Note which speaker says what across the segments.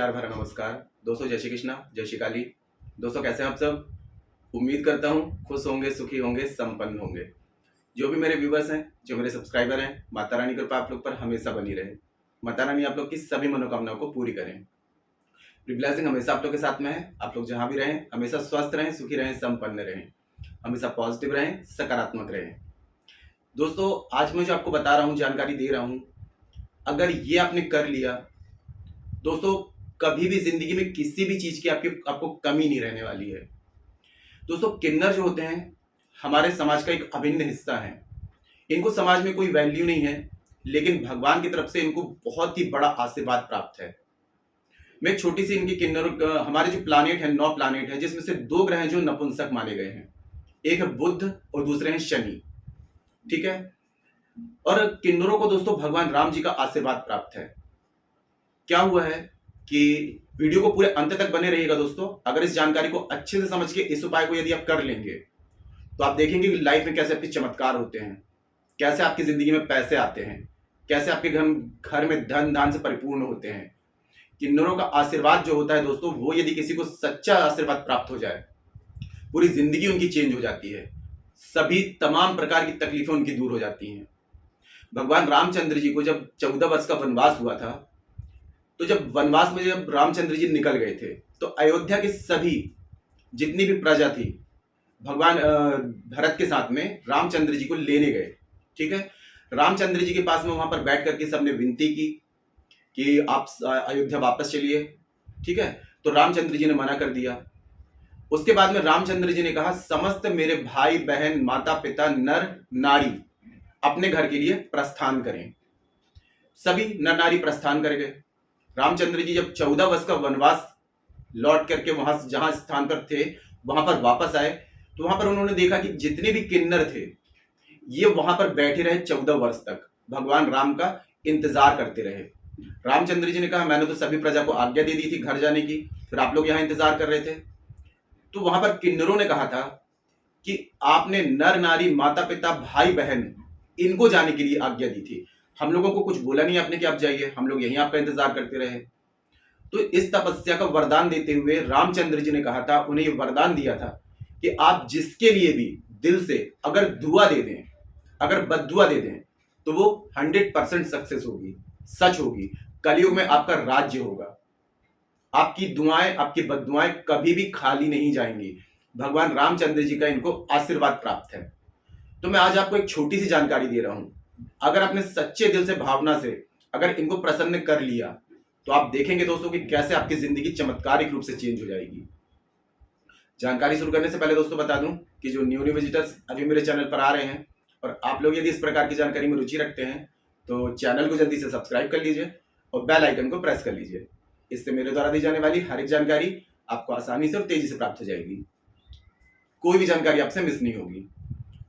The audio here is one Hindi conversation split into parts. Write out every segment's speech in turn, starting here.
Speaker 1: प्यार भरा नमस्कार दोस्तों। जय श्री कृष्णा, जय श्री काली। दोस्तों कैसे हैं आप सब? उम्मीद करता हूँ खुश होंगे, सुखी होंगे, संपन्न होंगे। जो भी मेरे व्यूवर्स हैं, जो मेरे सब्सक्राइबर हैं, माता रानी की कृपा आप लोग पर हमेशा बनी रहे। माता रानी आप लोग की सभी मनोकामनाओं को पूरी करें। ब्लेसिंग हमेशा आप लोग के साथ में है। आप लोग जहाँ भी रहें हमेशा स्वस्थ रहें, सुखी रहें, संपन्न रहें, हमेशा पॉजिटिव रहें, सकारात्मक रहें। दोस्तों आज मैं जो आपको बता रहा हूँ, जानकारी दे रहा हूँ, अगर ये आपने कर लिया दोस्तों, कभी भी जिंदगी में किसी भी चीज की आपको कमी नहीं रहने वाली है। दोस्तों किन्नर जो होते हैं हमारे समाज का एक अभिन्न हिस्सा है। इनको समाज में कोई वैल्यू नहीं है, लेकिन भगवान की तरफ से इनको बहुत ही बड़ा आशीर्वाद प्राप्त है। मैं एक छोटी सी इनकी किन्नर, हमारे जो प्लानेट है 9 प्लानेट है, जिसमें से 2 ग्रह हैं जो नपुंसक माने गए हैं। एक है बुध और दूसरे हैं शनि, ठीक है। और किन्नरों को दोस्तों भगवान राम जी का आशीर्वाद प्राप्त है। क्या हुआ है कि वीडियो को पूरे अंत तक बने रहिएगा दोस्तों। अगर इस जानकारी को अच्छे से समझ के इस उपाय को यदि आप कर लेंगे तो आप देखेंगे कि लाइफ में कैसे आपके चमत्कार होते हैं, कैसे आपकी जिंदगी में पैसे आते हैं, कैसे आपके घर में धन धान से परिपूर्ण होते हैं। किन्नरों का आशीर्वाद जो होता है दोस्तों, वो यदि किसी को सच्चा आशीर्वाद प्राप्त हो जाए, पूरी जिंदगी उनकी चेंज हो जाती है। सभी तमाम प्रकार की तकलीफें उनकी दूर हो जाती हैं। भगवान रामचंद्र जी को जब 14 वर्ष का वनवास हुआ था, तो जब वनवास में जब रामचंद्र जी निकल गए थे, तो अयोध्या के सभी जितनी भी प्रजा थी भगवान भरत के साथ में रामचंद्र जी को लेने गए, ठीक है। रामचंद्र जी के पास में वहां पर बैठ करके सबने विनती की कि आप अयोध्या वापस चलिए, ठीक है। तो रामचंद्र जी ने मना कर दिया। उसके बाद में रामचंद्र जी ने कहा, समस्त मेरे भाई बहन माता पिता नर नारी अपने घर के लिए प्रस्थान करें। सभी नर नारी प्रस्थान कर गए। रामचंद्र जी जब 14 वर्ष का वनवास लौट करके वहां जहां स्थान पर थे वहां पर वापस आए, तो वहां पर उन्होंने देखा कि जितने भी किन्नर थे ये वहां पर बैठे रहे 14 वर्ष तक, भगवान राम का इंतजार करते रहे। रामचंद्र जी ने कहा, मैंने तो सभी प्रजा को आज्ञा दे दी थी घर जाने की, फिर आप लोग यहां इंतजार कर रहे थे। तो वहां पर किन्नरों ने कहा था कि आपने नर नारी माता पिता भाई बहन इनको जाने के लिए आज्ञा दी थी, हम लोगों को कुछ बोला नहीं आपने कि आप जाइए, हम लोग यहीं आपका इंतजार करते रहे। तो इस तपस्या का वरदान देते हुए रामचंद्र जी ने कहा था, उन्हें यह वरदान दिया था कि आप जिसके लिए भी दिल से अगर दुआ दे दें, अगर बद्दुआ दे दें, तो वो 100% सक्सेस होगी, सच होगी। कलयुग में आपका राज्य होगा। आपकी दुआएं, आपकी बद्दुआएं कभी भी खाली नहीं जाएंगी। भगवान रामचंद्र जी का इनको आशीर्वाद प्राप्त है। तो मैं आज आपको एक छोटी सी जानकारी दे रहा हूं। अगर आपने सच्चे दिल से, भावना से अगर इनको प्रसन्न कर लिया, तो आप देखेंगे दोस्तों कि कैसे आपकी जिंदगी चमत्कारिक रूप से चेंज हो जाएगी। जानकारी शुरू करने से पहले दोस्तों बता दूं कि जो न्यू विजिटर्स अभी मेरे चैनल पर आ रहे हैं और आप लोग यदि इस प्रकार की जानकारी में रुचि रखते हैं, तो चैनल को जल्दी से सब्सक्राइब कर लीजिए और बेल आइकन को प्रेस कर लीजिए। इससे मेरे द्वारा दी जाने वाली हर एक जानकारी आपको आसानी से और तेजी से प्राप्त हो जाएगी। कोई भी जानकारी आपसे मिस नहीं होगी।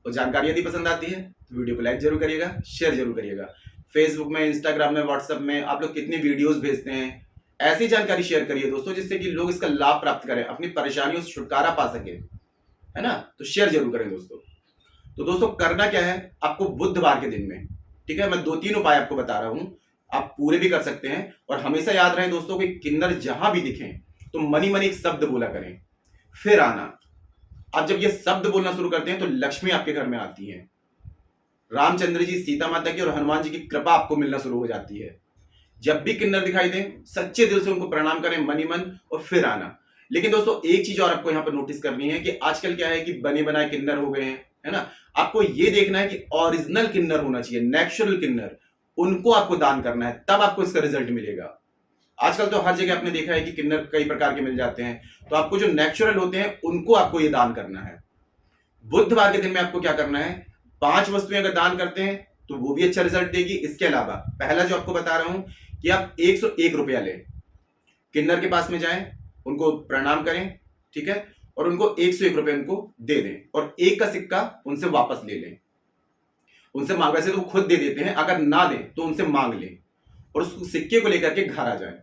Speaker 1: और जानकारी यदि पसंद आती है तो वीडियो को लाइक जरूर करिएगा, शेयर जरूर करिएगा। फेसबुक में, इंस्टाग्राम में, व्हाट्सएप में आप लोग कितनी वीडियोस भेजते हैं, ऐसी जानकारी शेयर करिए दोस्तों, जिससे कि लोग इसका लाभ प्राप्त करें, अपनी परेशानियों से छुटकारा पा सके, है ना। तो शेयर जरूर करें दोस्तों। तो दोस्तों करना क्या है आपको, बुधवार के दिन में, ठीक है, मैं 2-3 उपाय आपको बता रहा हूं, आप पूरे भी कर सकते हैं। और हमेशा याद रहे दोस्तों कि किन्नर जहां भी दिखें तो मनी मनी एक शब्द बोला करें, फिर आना। आप जब ये शब्द बोलना शुरू करते हैं तो लक्ष्मी आपके घर में आती है। रामचंद्र जी, सीता माता की और हनुमान जी की कृपा आपको मिलना शुरू हो जाती है। जब भी किन्नर दिखाई दें सच्चे दिल से उनको प्रणाम करें, मनी मन, और फिर आना। लेकिन दोस्तों एक चीज और आपको यहां पर नोटिस करनी है कि आजकल क्या है कि बने बनाए किन्नर हो गए हैं, है ना। आपको ये देखना है कि ओरिजिनल किन्नर होना चाहिए, नेचुरल किन्नर, उनको आपको दान करना है, तब आपको इसका रिजल्ट मिलेगा। आजकल तो हर जगह आपने देखा है कि किन्नर कई प्रकार के मिल जाते हैं, तो आपको जो नेचुरल होते हैं उनको आपको ये दान करना है। बुधवार के दिन में आपको क्या करना है, 5 वस्तुएं अगर दान करते हैं तो वो भी अच्छा रिजल्ट देगी। इसके अलावा पहला जो आपको बता रहा हूं कि आप 101 रुपया लें, किन्नर के पास में जाएं, उनको प्रणाम करें, ठीक है, और उनको 101 रुपये उनको दे दें और 1 का सिक्का उनसे वापस ले लें। उनसे मांग, वैसे तो वो खुद दे देते हैं, अगर ना दें तो उनसे मांग लें और उस सिक्के को लेकर के घर आ जाए,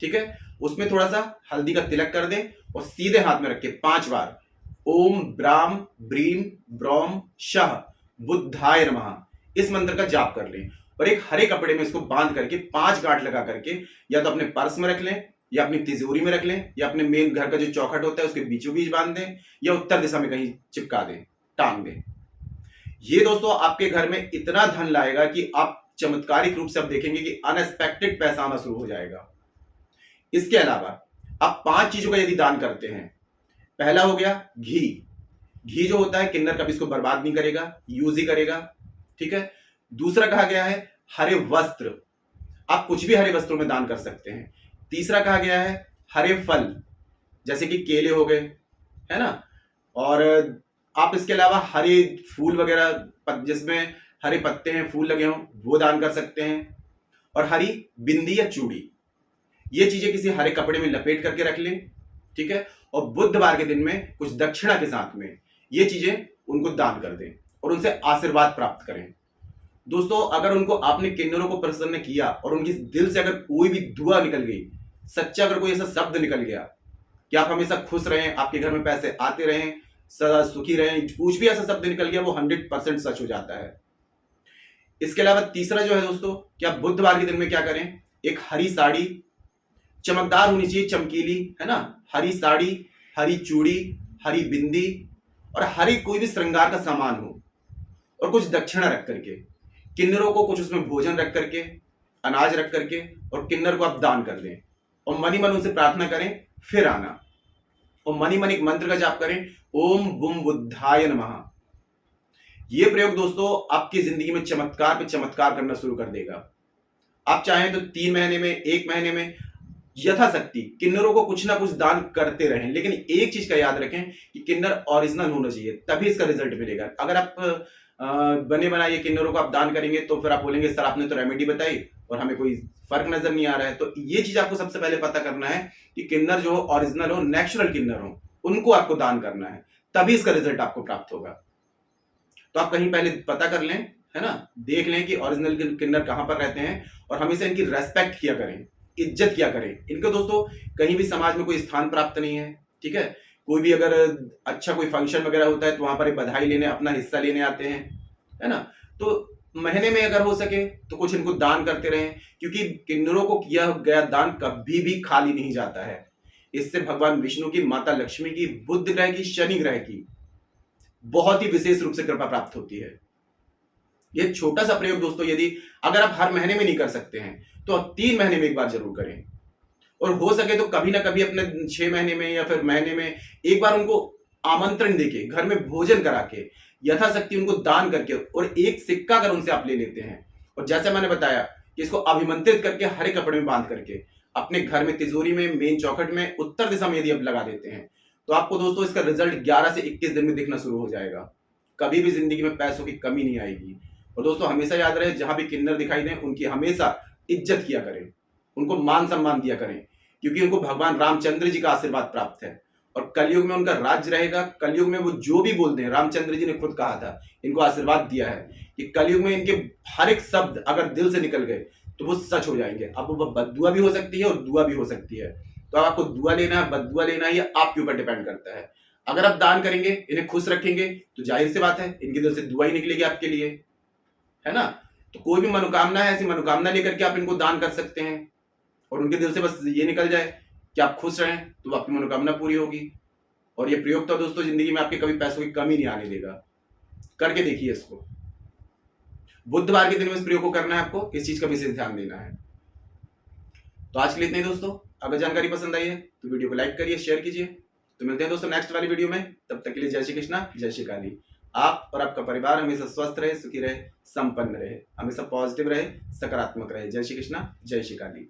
Speaker 1: ठीक है। उसमें थोड़ा सा हल्दी का तिलक कर दें और सीधे हाथ में रख के 5 बार ओम ब्राम ब्रीम ब्रौम शह बुद्धाय नमः इस मंत्र का जाप कर लें और एक हरे कपड़े में इसको बांध करके 5 गांठ लगा करके या तो अपने पर्स में रख लें या अपनी तिजोरी में रख लें, या अपने मेन घर का जो चौखट होता है उसके बीचों बीच बांध दें, या उत्तर दिशा में कहीं चिपका दें, टांग दें। ये दोस्तों आपके घर में इतना धन लाएगा कि आप चमत्कारिक रूप से आप देखेंगे कि अनएक्सपेक्टेड पैसा आना शुरू हो जाएगा। इसके अलावा आप 5 चीजों का यदि दान करते हैं, पहला हो गया घी। घी जो होता है किन्नर कभी इसको बर्बाद नहीं करेगा, यूज ही करेगा, ठीक है। दूसरा कहा गया है हरे वस्त्र, आप कुछ भी हरे वस्त्रों में दान कर सकते हैं। तीसरा कहा गया है हरे फल, जैसे कि केले हो गए, है ना। और आप इसके अलावा हरे फूल वगैरह जिसमें हरे पत्ते हैं, फूल लगे हों, वो दान कर सकते हैं। और हरी बिंदी या चूड़ी, ये चीजें किसी हरे कपड़े में लपेट करके रख लें, ठीक है। और बुधवार के दिन में कुछ दक्षिणा के साथ में ये चीजें उनको दान कर दें और उनसे आशीर्वाद प्राप्त करें। दोस्तों अगर उनको आपने किन्नरों को प्रसन्न किया और उनके दिल से अगर कोई भी दुआ निकल गई, सच्चा अगर कोई ऐसा शब्द निकल गया कि आप हमेशा खुश रहें, आपके घर में पैसे आते रहें, सदा सुखी रहें, कुछ भी ऐसा शब्द निकल गया, वो 100% सच हो जाता है। इसके अलावा तीसरा जो है दोस्तों कि आप बुधवार के दिन में क्या करें, एक हरी साड़ी, चमकदार होनी चाहिए, चमकीली, है ना। हरी साड़ी, हरी चूड़ी, हरी बिंदी और हरी कोई भी श्रृंगार का सामान हो, और कुछ दक्षिणा रख करके किन्नरों को कुछ उसमें भोजन रख करके, अनाज रख करके, और किन्नर को आप दान कर दें और मनी मन उनसे प्रार्थना करें, फिर आना और मनी मन एक मंत्र का जाप करें, ओम बुम बुद्धाय नमः। यह प्रयोग दोस्तों आपकी जिंदगी में चमत्कार पे चमत्कार करना शुरू कर देगा। आप चाहें तो 3 महीने में, 1 महीने में, यथाशक्ति किन्नरों को कुछ ना कुछ दान करते रहें। लेकिन एक चीज का याद रखें कि किन्नर ओरिजिनल होना चाहिए, तभी इसका रिजल्ट मिलेगा। अगर आप बने बनाए किन्नरों को आप दान करेंगे तो फिर आप बोलेंगे सर आपने तो रेमेडी बताई और हमें कोई फर्क नजर नहीं आ रहा है। तो ये चीज आपको सबसे पहले पता करना है कि किन्नर जो हो ओरिजिनल हो, नेचुरल किन्नर हो, उनको आपको दान करना है, तभी इसका रिजल्ट आपको प्राप्त होगा। तो आप कहीं पहले पता कर लें, है ना, देख लें कि ओरिजिनल किन्नर कहां पर रहते हैं और हमेशा इनकी रेस्पेक्ट किया करें, इज्जत किया करें। इनको दोस्तों कहीं भी समाज में कोई स्थान प्राप्त नहीं है, ठीक है। कोई भी अगर अच्छा कोई फंक्शन वगैरह होता है तो वहां पर बधाई लेने, अपना हिस्सा लेने आते हैं, है ना। तो महीने में अगर हो सके तो कुछ इनको दान करते रहें, क्योंकि किन्नरों को किया गया दान कभी भी खाली नहीं जाता है। इससे भगवान विष्णु की, माता लक्ष्मी की, बुध ग्रह की, शनि ग्रह की बहुत ही विशेष रूप से कृपा प्राप्त होती है। यह छोटा सा प्रयोग दोस्तों यदि अगर आप हर महीने में नहीं कर सकते हैं तो आप 3 महीने में एक बार जरूर करें, और हो सके तो कभी ना कभी अपने 6 महीने में या फिर महीने में एक बार उनको आमंत्रण देके, घर में भोजन करा के, यथाशक्ति उनको दान करके, और एक सिक्का अगर उनसे आप ले लेते हैं, और जैसे मैंने बताया कि इसको अभिमंत्रित करके हरे कपड़े में बांध करके अपने घर में तिजोरी में, मेन चौखट में, उत्तर दिशा में यदि आप लगा देते हैं तो आपको दोस्तों इसका रिजल्ट 11 से 21 दिन में दिखना शुरू हो जाएगा। कभी भी जिंदगी में पैसों की कमी नहीं आएगी। और दोस्तों हमेशा याद रहे, जहां भी किन्नर दिखाई दें उनकी हमेशा इज्जत किया करें, उनको मान सम्मान दिया करें, क्योंकि उनको भगवान रामचंद्र जी का आशीर्वाद प्राप्त है और कलयुग में उनका राज्य रहेगा। कलयुग में वो जो भी बोलते हैं, रामचंद्र जी ने खुद कहा था, इनको आशीर्वाद दिया है कि कलयुग में इनके हर एक शब्द अगर दिल से निकल गए तो वो सच हो जाएंगे। अब वो बद्दुआ भी हो सकती है और दुआ भी हो सकती है। तो आपको दुआ लेना है, बद्दुआ लेना है, ये आपके ऊपर डिपेंड करता है। अगर आप दान करेंगे, इन्हें खुश रखेंगे, तो जाहिर सी बात है इनके दिल से दुआ ही निकलेगी आपके लिए, है ना। तो कोई भी मनोकामना है, ऐसी मनोकामना लेकर के आप इनको दान कर सकते हैं, और उनके दिल से बस ये निकल जाए कि आप खुश रहें, तो आपकी मनोकामना पूरी होगी। और ये प्रयोग तो दोस्तों जिंदगी में आपके कभी पैसों की कमी नहीं आने देगा। करके देखिए इसको। बुधवार के दिन में इस प्रयोग को करना है आपको, इस चीज का विशेष ध्यान देना है। तो आज के लिए इतना ही दोस्तों। अगर जानकारी पसंद आई है तो वीडियो को लाइक करिए, शेयर कीजिए। तो मिलते हैं दोस्तों नेक्स्ट वाली वीडियो में। तब तक के लिए जय श्री कृष्णा, जय श्री काली। आप और आपका परिवार हमेशा स्वस्थ रहे, सुखी रहे, संपन्न रहे, हमेशा पॉजिटिव रहे, सकारात्मक रहे। जय श्री कृष्णा, जय श्री काली।